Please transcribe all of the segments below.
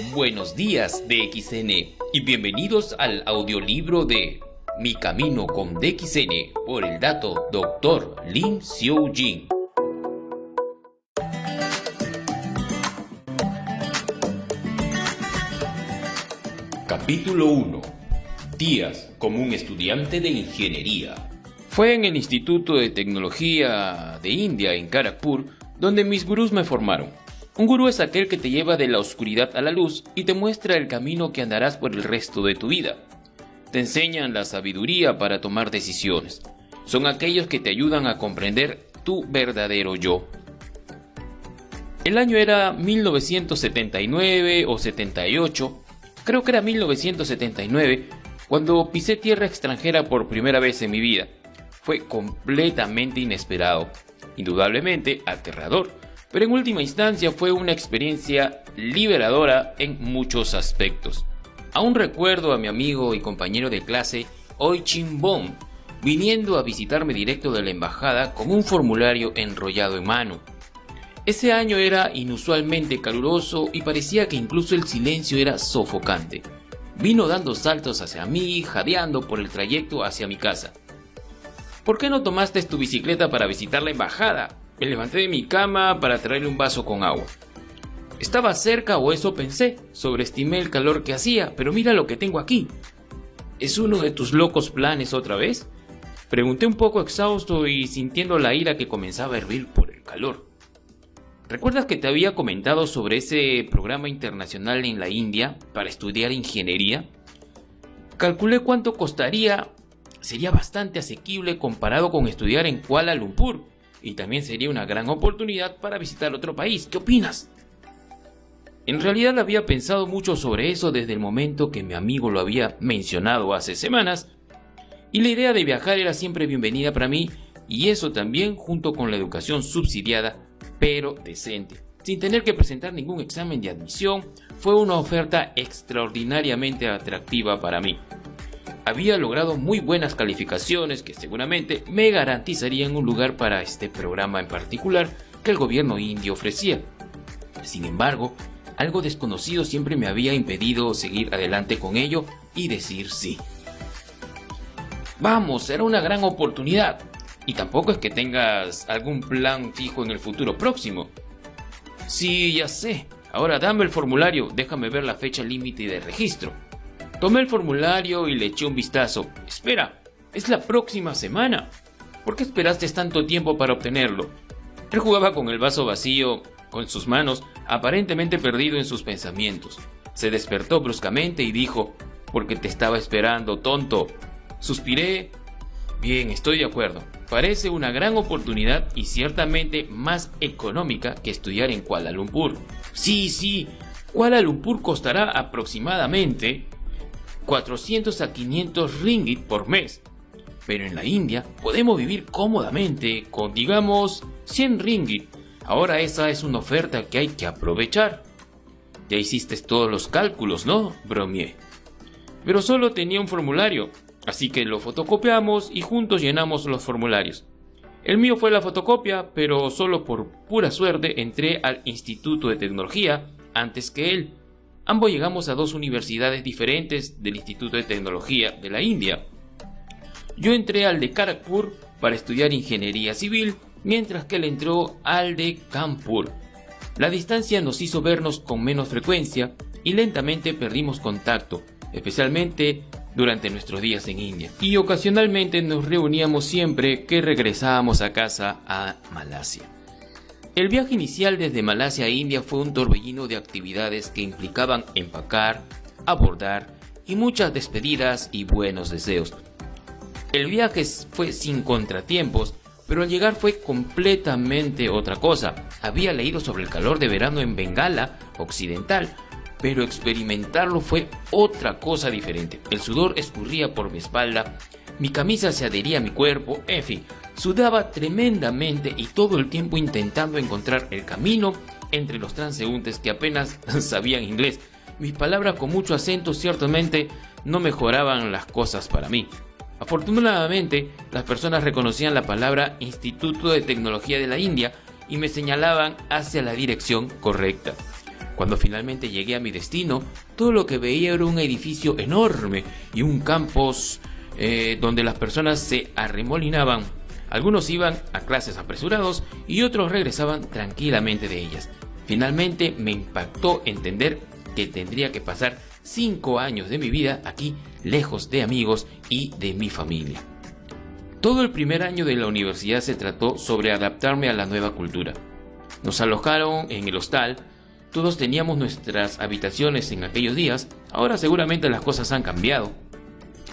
Buenos días DXN y bienvenidos al audiolibro de Mi Camino con DXN por el dato Dr. Lin Xiu-Jin. Capítulo 1. Días como un estudiante de ingeniería. Fue en el Instituto de Tecnología de India en Kharagpur donde mis gurús me formaron. Un gurú es aquel que te lleva de la oscuridad a la luz y te muestra el camino que andarás por el resto de tu vida. Te enseñan la sabiduría para tomar decisiones. Son aquellos que te ayudan a comprender tu verdadero yo. El año era 1979 o 78, creo que era 1979, cuando pisé tierra extranjera por primera vez en mi vida. Fue completamente inesperado, indudablemente aterrador. Pero en última instancia fue una experiencia liberadora en muchos aspectos. Aún recuerdo a mi amigo y compañero de clase, Oi Chin Bom, viniendo a visitarme directo de la embajada con un formulario enrollado en mano. Ese año era inusualmente caluroso y parecía que incluso el silencio era sofocante. Vino dando saltos hacia mí, jadeando por el trayecto hacia mi casa. ¿Por qué no tomaste tu bicicleta para visitar la embajada? Me levanté de mi cama para traerle un vaso con agua. Estaba cerca, o eso pensé. Sobreestimé el calor que hacía, pero mira lo que tengo aquí. ¿Es uno de tus locos planes otra vez? Pregunté un poco exhausto y sintiendo la ira que comenzaba a hervir por el calor. ¿Recuerdas que te había comentado sobre ese programa internacional en la India para estudiar ingeniería? Calculé cuánto costaría. Sería bastante asequible comparado con estudiar en Kuala Lumpur. Y también sería una gran oportunidad para visitar otro país. ¿Qué opinas? En realidad había pensado mucho sobre eso desde el momento que mi amigo lo había mencionado hace semanas. Y la idea de viajar era siempre bienvenida para mí. Y eso también junto con la educación subsidiada, pero decente. Sin tener que presentar ningún examen de admisión, fue una oferta extraordinariamente atractiva para mí. Había logrado muy buenas calificaciones que seguramente me garantizarían un lugar para este programa en particular que el gobierno indio ofrecía. Sin embargo, algo desconocido siempre me había impedido seguir adelante con ello y decir sí. Vamos, era una gran oportunidad. Y tampoco es que tengas algún plan fijo en el futuro próximo. Sí, ya sé. Ahora dame el formulario, déjame ver la fecha límite de registro. Tomé el formulario y le eché un vistazo. Espera, es la próxima semana. ¿Por qué esperaste tanto tiempo para obtenerlo? Él jugaba con el vaso vacío, con sus manos, aparentemente perdido en sus pensamientos. Se despertó bruscamente y dijo, porque te estaba esperando, tonto. Suspiré. Bien, estoy de acuerdo. Parece una gran oportunidad y ciertamente más económica que estudiar en Kuala Lumpur. Sí, Kuala Lumpur costará aproximadamente 400 a 500 ringgit por mes. Pero en la India podemos vivir cómodamente con, digamos, 100 ringgit. Ahora esa es una oferta que hay que aprovechar. Ya hiciste todos los cálculos, ¿no? Bromeé. Pero solo tenía un formulario, así que lo fotocopiamos y juntos llenamos los formularios. El mío fue la fotocopia, pero solo por pura suerte entré al Instituto de Tecnología antes que él. Ambos llegamos a dos universidades diferentes del Instituto de Tecnología de la India. Yo entré al de Kharagpur para estudiar ingeniería civil, mientras que él entró al de Kanpur. La distancia nos hizo vernos con menos frecuencia y lentamente perdimos contacto, especialmente durante nuestros días en India. Y ocasionalmente nos reuníamos siempre que regresábamos a casa a Malasia. El viaje inicial desde Malasia a India fue un torbellino de actividades que implicaban empacar, abordar y muchas despedidas y buenos deseos. El viaje fue sin contratiempos, pero al llegar fue completamente otra cosa. Había leído sobre el calor de verano en Bengala Occidental, pero experimentarlo fue otra cosa diferente. El sudor escurría por mi espalda, mi camisa se adhería a mi cuerpo, en fin, sudaba tremendamente y todo el tiempo intentando encontrar el camino entre los transeúntes que apenas sabían inglés. Mis palabras con mucho acento ciertamente no mejoraban las cosas para mí. Afortunadamente, las personas reconocían la palabra Instituto de Tecnología de la India y me señalaban hacia la dirección correcta. Cuando finalmente llegué a mi destino, todo lo que veía era un edificio enorme y un campus donde las personas se arremolinaban. Algunos iban a clases apresurados y otros regresaban tranquilamente de ellas. Finalmente me impactó entender que tendría que pasar 5 años de mi vida aquí, lejos de amigos y de mi familia. Todo el primer año de la universidad se trató sobre adaptarme a la nueva cultura. Nos alojaron en el hostal. Todos teníamos nuestras habitaciones en aquellos días. Ahora seguramente las cosas han cambiado.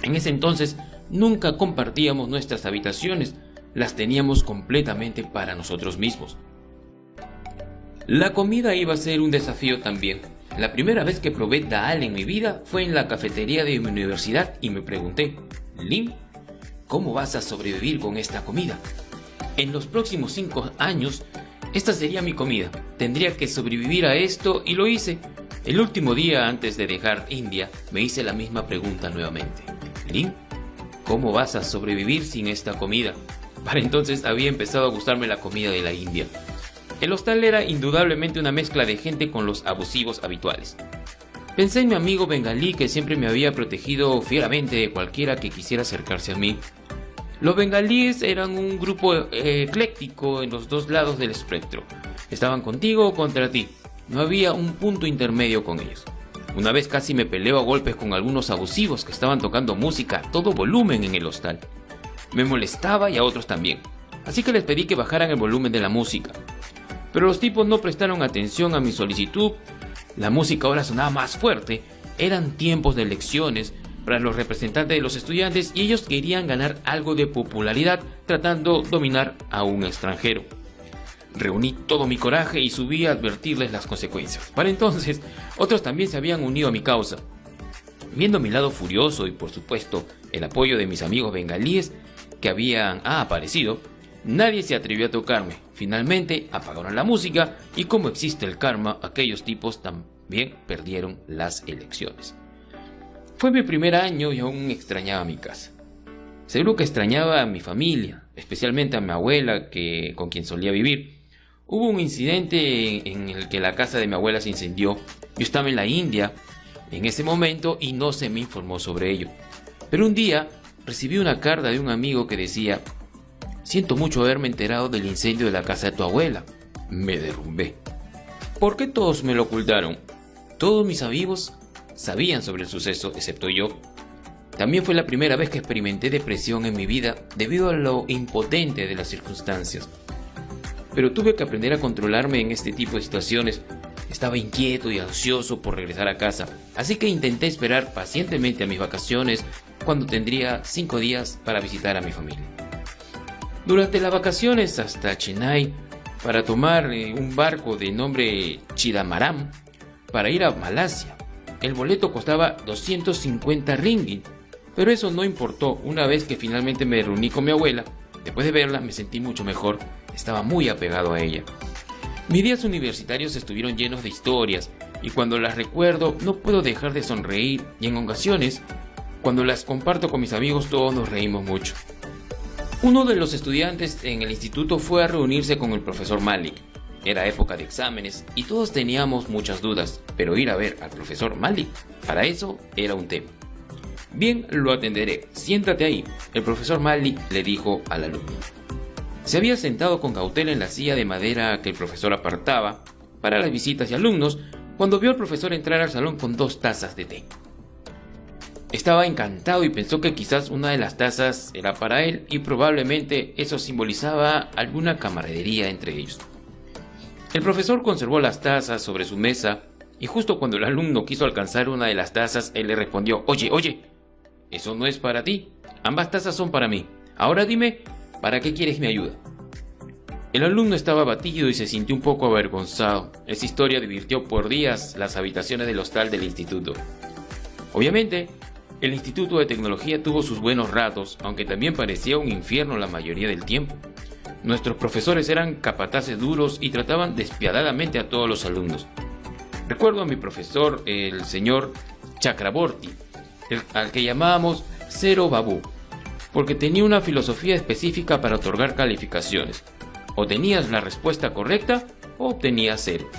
En ese entonces nunca compartíamos nuestras habitaciones, las teníamos completamente para nosotros mismos. La comida iba a ser un desafío también. La primera vez que probé Dal en mi vida fue en la cafetería de mi universidad y me pregunté, Lin, ¿cómo vas a sobrevivir con esta comida? En los próximos 5 años, esta sería mi comida. Tendría que sobrevivir a esto y lo hice. El último día antes de dejar India, me hice la misma pregunta nuevamente. Lin, ¿cómo vas a sobrevivir sin esta comida? Para entonces había empezado a gustarme la comida de la India. El hostal era indudablemente una mezcla de gente con los abusivos habituales. Pensé en mi amigo bengalí que siempre me había protegido fieramente de cualquiera que quisiera acercarse a mí. Los bengalíes eran un grupo ecléctico en los dos lados del espectro. Estaban contigo o contra ti. No había un punto intermedio con ellos. Una vez casi me peleo a golpes con algunos abusivos que estaban tocando música a todo volumen en el hostal. Me molestaba y a otros también. Así que les pedí que bajaran el volumen de la música. Pero los tipos no prestaron atención a mi solicitud. La música ahora sonaba más fuerte. Eran tiempos de elecciones para los representantes de los estudiantes y ellos querían ganar algo de popularidad tratando de dominar a un extranjero. Reuní todo mi coraje y subí a advertirles las consecuencias. Para entonces, otros también se habían unido a mi causa. Viendo mi lado furioso y por supuesto el apoyo de mis amigos bengalíes que habían aparecido, nadie se atrevió a tocarme. Finalmente apagaron la música y como existe el karma, aquellos tipos también perdieron las elecciones. Fue mi primer año y aún extrañaba mi casa. Seguro que extrañaba a mi familia, especialmente a mi abuela con quien solía vivir. Hubo un incidente en el que la casa de mi abuela se incendió. Yo estaba en la India en ese momento y no se me informó sobre ello. Pero un día recibí una carta de un amigo que decía: siento mucho haberme enterado del incendio de la casa de tu abuela. Me derrumbé. ¿Por qué todos me lo ocultaron? Todos mis amigos sabían sobre el suceso, excepto yo. También fue la primera vez que experimenté depresión en mi vida debido a lo impotente de las circunstancias. Pero tuve que aprender a controlarme en este tipo de situaciones. Estaba inquieto y ansioso por regresar a casa, así que intenté esperar pacientemente a mis vacaciones cuando tendría 5 días para visitar a mi familia. Durante las vacaciones hasta Chennai para tomar un barco de nombre Chidambaram para ir a Malasia. El boleto costaba 250 ringgit, pero eso no importó. Una vez que finalmente me reuní con mi abuela, después de verla me sentí mucho mejor, estaba muy apegado a ella. Mis días universitarios estuvieron llenos de historias y cuando las recuerdo no puedo dejar de sonreír y en ocasiones, cuando las comparto con mis amigos todos nos reímos mucho. Uno de los estudiantes en el instituto fue a reunirse con el profesor Malik. Era época de exámenes y todos teníamos muchas dudas, pero ir a ver al profesor Malik, para eso era un tema. Bien, lo atenderé, siéntate ahí, el profesor Malik le dijo al alumno. Se había sentado con cautela en la silla de madera que el profesor apartaba para las visitas y alumnos cuando vio al profesor entrar al salón con 2 tazas de té. Estaba encantado y pensó que quizás una de las tazas era para él y probablemente eso simbolizaba alguna camaradería entre ellos. El profesor conservó las tazas sobre su mesa y justo cuando el alumno quiso alcanzar una de las tazas, él le respondió: Oye, eso no es para ti, ambas tazas son para mí. Ahora dime, ¿para qué quieres mi ayuda? El alumno estaba abatido y se sintió un poco avergonzado. Esa historia divirtió por días las habitaciones del hostal del instituto. Obviamente, el Instituto de Tecnología tuvo sus buenos ratos, aunque también parecía un infierno la mayoría del tiempo. Nuestros profesores eran capataces duros y trataban despiadadamente a todos los alumnos. Recuerdo a mi profesor, el señor Chakraborty, al que llamábamos Cero Babu, porque tenía una filosofía específica para otorgar calificaciones. O tenías la respuesta correcta o obtenías 0.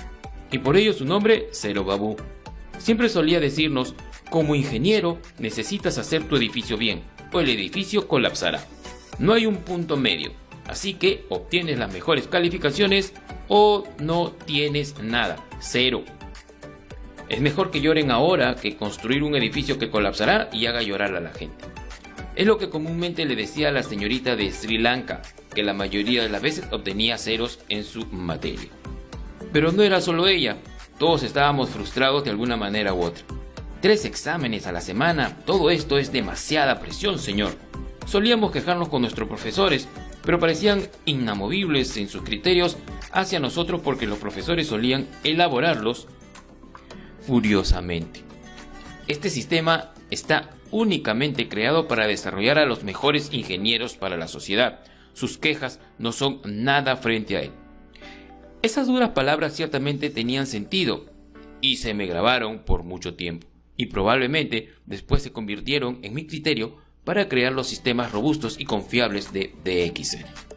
y por ello su nombre Cero Babú. Siempre solía decirnos: como ingeniero necesitas hacer tu edificio bien, o el edificio colapsará. No hay un punto medio, así que obtienes las mejores calificaciones o no tienes nada, cero. Es mejor que lloren ahora que construir un edificio que colapsará y haga llorar a la gente. Es lo que comúnmente le decía a la señorita de Sri Lanka, que la mayoría de las veces obtenía ceros en su materia. Pero no era solo ella, todos estábamos frustrados de alguna manera u otra. 3 exámenes a la semana, todo esto es demasiada presión, señor. Solíamos quejarnos con nuestros profesores, pero parecían inamovibles en sus criterios hacia nosotros porque los profesores solían elaborarlos furiosamente. Este sistema está únicamente creado para desarrollar a los mejores ingenieros para la sociedad. Sus quejas no son nada frente a él. Esas duras palabras ciertamente tenían sentido y se me grabaron por mucho tiempo, y probablemente después se convirtieron en mi criterio para crear los sistemas robustos y confiables de DXN.